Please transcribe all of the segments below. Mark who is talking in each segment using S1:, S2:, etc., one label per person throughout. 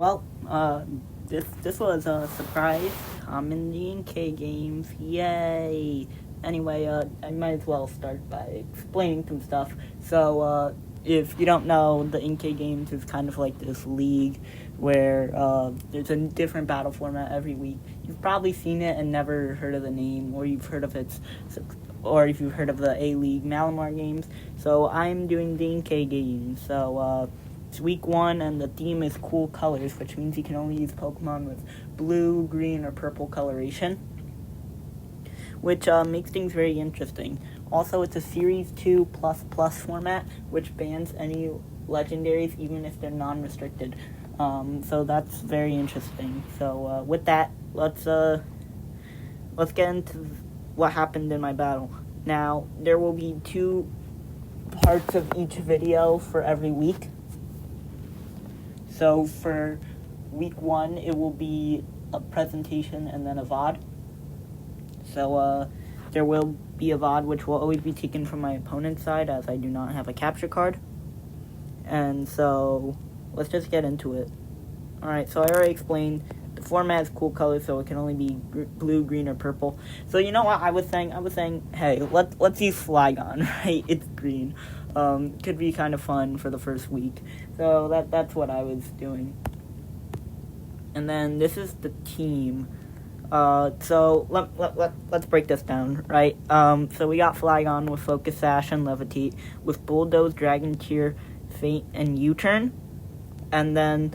S1: Well, this was a surprise. I'm in the Inkay games. Yay! Anyway, I might as well start by explaining some stuff. So, if you don't know, the Inkay games is kind of like this league where there's a different battle format every week. You've probably seen it and never heard of the name, or you've heard of or if you've heard of the A-League Malamar games. So I'm doing the Inkay games. So, it's week 1, and the theme is cool colors, which means you can only use Pokemon with blue, green, or purple coloration, which makes things very interesting. Also, it's a Series 2++ format, which bans any legendaries, even if they're non-restricted. So that's very interesting. So with that, let's get into what happened in my battle. Now, there will be 2 parts of each video for every week. So for week 1, it will be a presentation and then a VOD. So there will be a VOD which will always be taken from my opponent's side, as I do not have a capture card. And so let's just get into it. Alright, so I already explained the format is cool colors, so it can only be blue, green, or purple. So you know what I was saying, hey, let's use flygon, right? It's green. Could be kind of fun for the first week. So that's what I was doing. And then this is the team. So let's break this down, right? So we got Flygon with Focus Sash and Levitate, with Bulldoze, Dragon Tear, Feint, and U-Turn. And then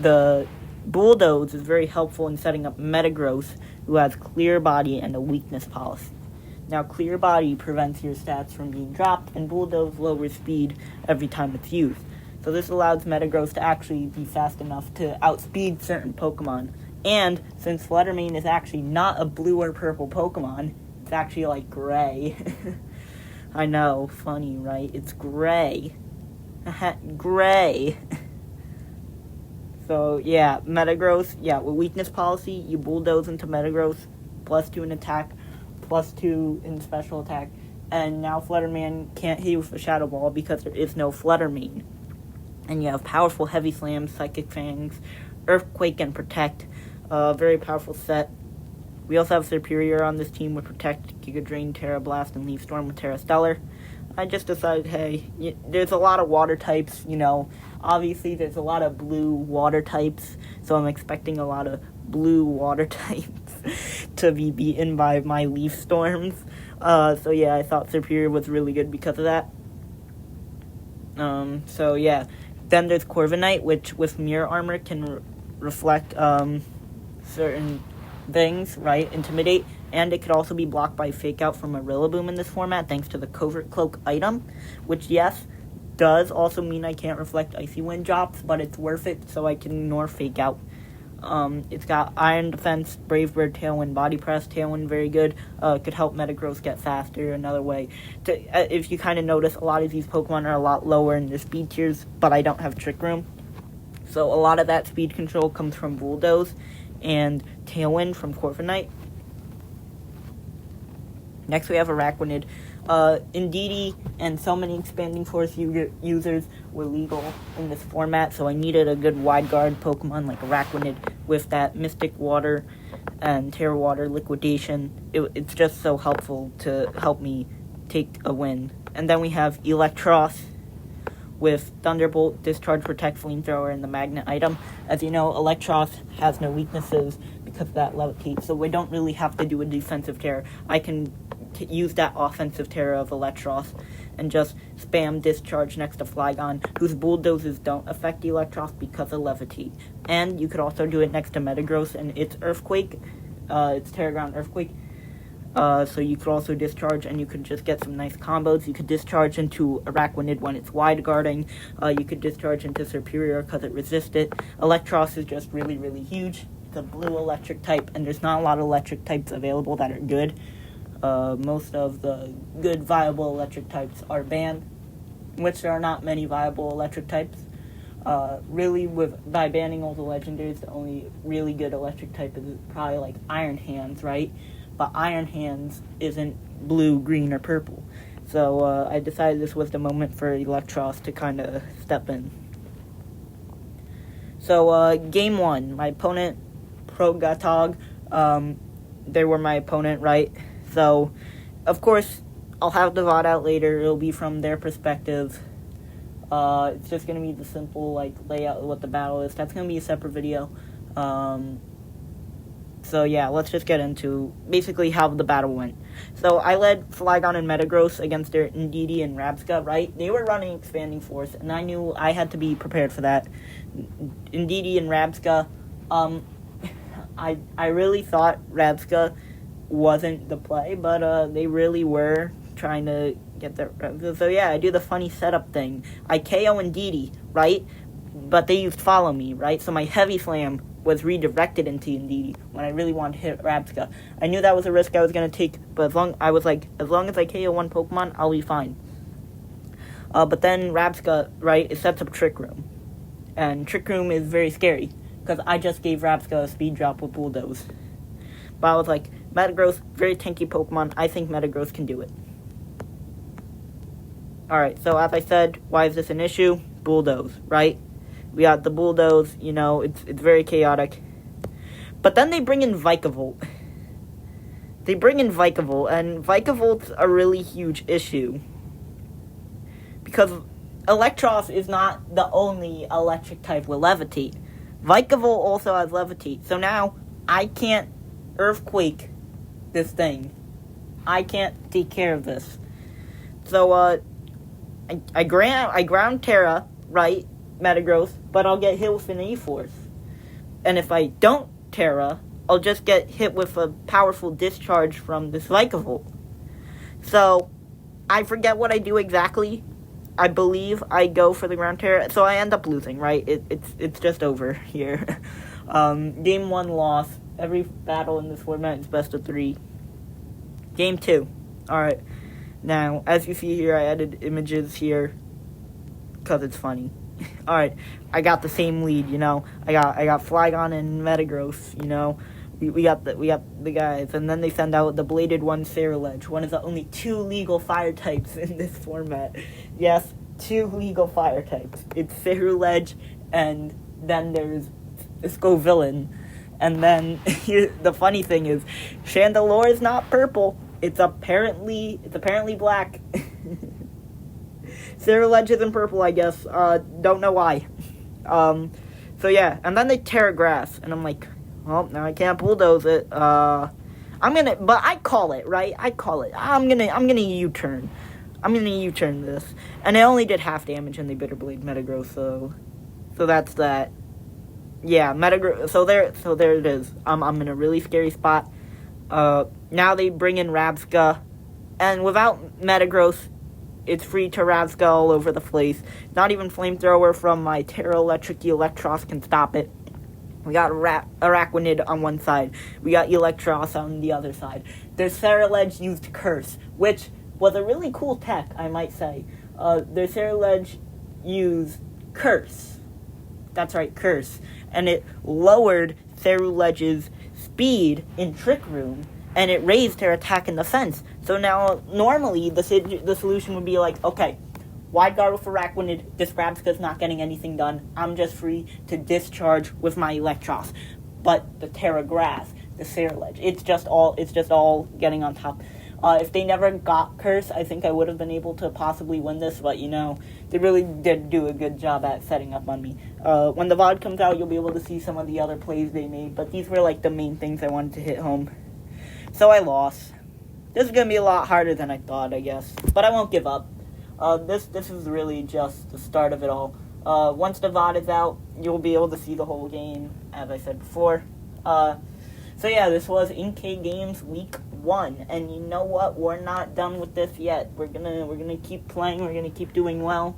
S1: the Bulldoze is very helpful in setting up Metagross, who has Clear Body and a Weakness Policy. Now, Clear Body prevents your stats from being dropped, and Bulldoze lowers speed every time it's used. So this allows Metagross to actually be fast enough to outspeed certain Pokemon. And since Fluttermane is actually not a blue or purple Pokemon, it's actually like gray. I know, funny, right? It's gray. Gray. So yeah, Metagross, with Weakness Policy, you Bulldoze into Metagross, +2 in attack, +2 in special attack, and now Fluttermane can't hit you with a Shadow Ball because there is no Fluttermane. And you have powerful Heavy Slam, Psychic Fangs, Earthquake, and Protect. Very powerful set. We also have Superior on this team with Protect, Giga Drain, Terra Blast, and Leaf Storm with Terra Stellar. I just decided, hey, there's a lot of water types, obviously there's a lot of blue water types, so I'm expecting a lot of blue water types to be beaten by my Leaf Storms. So yeah, I thought Superior was really good because of that. So yeah, then there's Corviknight, which with Mirror Armor can reflect certain things, right? Intimidate. And it could also be blocked by Fake Out from a Rillaboom in this format, thanks to the Covert Cloak item, which, yes, does also mean I can't reflect Icy Wind drops, but it's worth it so I can ignore Fake Out. It's got Iron Defense, Brave Bird, Tailwind, Body Press. Tailwind, very good. Could help Metagross get faster. Another way. If you kind of notice, a lot of these Pokemon are a lot lower in their speed tiers, but I don't have Trick Room. So a lot of that speed control comes from Bulldoze and Tailwind from Corviknight. Next, we have Araquanid. Indeedee and so many Expanding Force users were legal in this format, so I needed a good wide guard Pokemon like Araquanid with that Mystic Water and Terra Water Liquidation. It's just so helpful to help me take a win. And then we have Electros with Thunderbolt, Discharge, Protect, Flamethrower, and the Magnet item. As you know, Electros has no weaknesses because of that Levitate, so we don't really have to do a defensive Terra. I can use that offensive Terra of Electros and just spam Discharge next to Flygon, whose Bulldozes don't affect Electros because of Levitate. And you could also do it next to Metagross and its Earthquake, its Terra Ground Earthquake. So you could also Discharge, and you could just get some nice combos. You could Discharge into Araquanid when it's wide guarding. You could Discharge into Superior because it resists it. Electros is just really, really huge. It's a blue electric type, and there's not a lot of electric types available that are good. Most of the good viable electric types are banned, which there are not many viable electric types. Really, by banning all the legendaries, the only really good electric type is probably like Iron Hands, right? But Iron Hands isn't blue, green, or purple. So I decided this was the moment for Electros to kind of step in. So, game 1, my opponent, Pro Gatog, they were my opponent, right? So, of course, I'll have the VOD out later. It'll be from their perspective. It's just going to be the simple, like, layout of what the battle is. That's going to be a separate video. So, yeah, let's just get into basically how the battle went. So, I led Flygon and Metagross against their Indeedee and Rabsca, right? They were running Expanding Force, and I knew I had to be prepared for that. Indeedee and Rabsca, I really thought Rabsca wasn't the play, but they really were trying to get their... So, yeah, I do the funny setup thing. I KO Indeedee, right? But they used Follow Me, right? So my Heavy Slam was redirected into Indeedee when I really wanted to hit Rabsca. I knew that was a risk I was going to take, but as long as I KO one Pokemon, I'll be fine. But then Rabsca, right, it sets up Trick Room. And Trick Room is very scary, because I just gave Rabsca a speed drop with Bulldoze. But I was like, Metagross, very tanky Pokemon, I think Metagross can do it. Alright, so as I said, why is this an issue? Bulldoze, right? We got the Bulldoze, you know, it's very chaotic. But then they bring in Vikavolt. And Vikavolt's a really huge issue. Because Electros is not the only electric type with Levitate. Vikavolt also has Levitate. So now, I can't Earthquake this thing. I can't take care of this. So, I ground Terra, right? Metagross, but I'll get hit with an E-Force. And if I don't Terra, I'll just get hit with a powerful discharge from this Vikavolt. So, I forget what I do exactly. I believe I go for the ground Terra, so I end up losing, right? It's just over here. Game 1 loss. Every battle in this format is best of 3. Game 2. Alright. Now, as you see here, I added images here because it's funny. Alright, I got the same lead, you know. I got Flygon and Metagross, you know. We got the guys, and then they send out the Bladed One Ceruledge, one of the only 2 legal fire types in this format. Yes, 2 legal fire types. It's Ceruledge, and then there's Scovillain. And then the funny thing is, Chandelure is not purple. It's apparently black. Ceruledge isn't purple, I guess. Don't know why. So yeah, and then they Terra Grass, and I'm like, well, now I can't Bulldoze it. But I call it, right? I call it. I'm gonna U-turn. I'm gonna U-turn this. And it only did half damage, and they Bitter Blade Metagross, so that's that. Yeah, Metagross, so there it is. I'm in a really scary spot. Now they bring in Rabsca, and without Metagross, it's free to Rabsca all over the place. Not even Flamethrower from my Terra Electric Electros can stop it. We got Araquanid on one side. We got Electros on the other side. Their Ceruledge used Curse, which was a really cool tech, I might say. Their Ceruledge used Curse. That's right, Curse. And it lowered Ceruledge's speed in Trick Room, and it raised her attack and defense. So now, normally, the solution would be like, okay, Wide Guard with Araquanid, this Rabsca's not getting anything done. I'm just free to discharge with my Electros. But the Terra Grass, the Ceruledge, it's just all getting on top. If they never got Curse, I think I would have been able to possibly win this, but, you know, they really did do a good job at setting up on me. When the VOD comes out, you'll be able to see some of the other plays they made, but these were, like, the main things I wanted to hit home. So I lost. This is going to be a lot harder than I thought, I guess, but I won't give up. This is really just the start of it all. Once the VOD is out, you'll be able to see the whole game, as I said before. So yeah, this was Inkay Games Week 1, and you know what? We're not done with this yet. We're gonna keep playing. We're gonna keep doing well.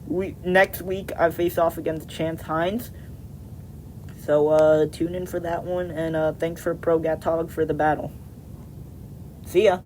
S1: Next week I face off against Chance Hines. So tune in for that one, and thanks for Pro Gatog for the battle. See ya.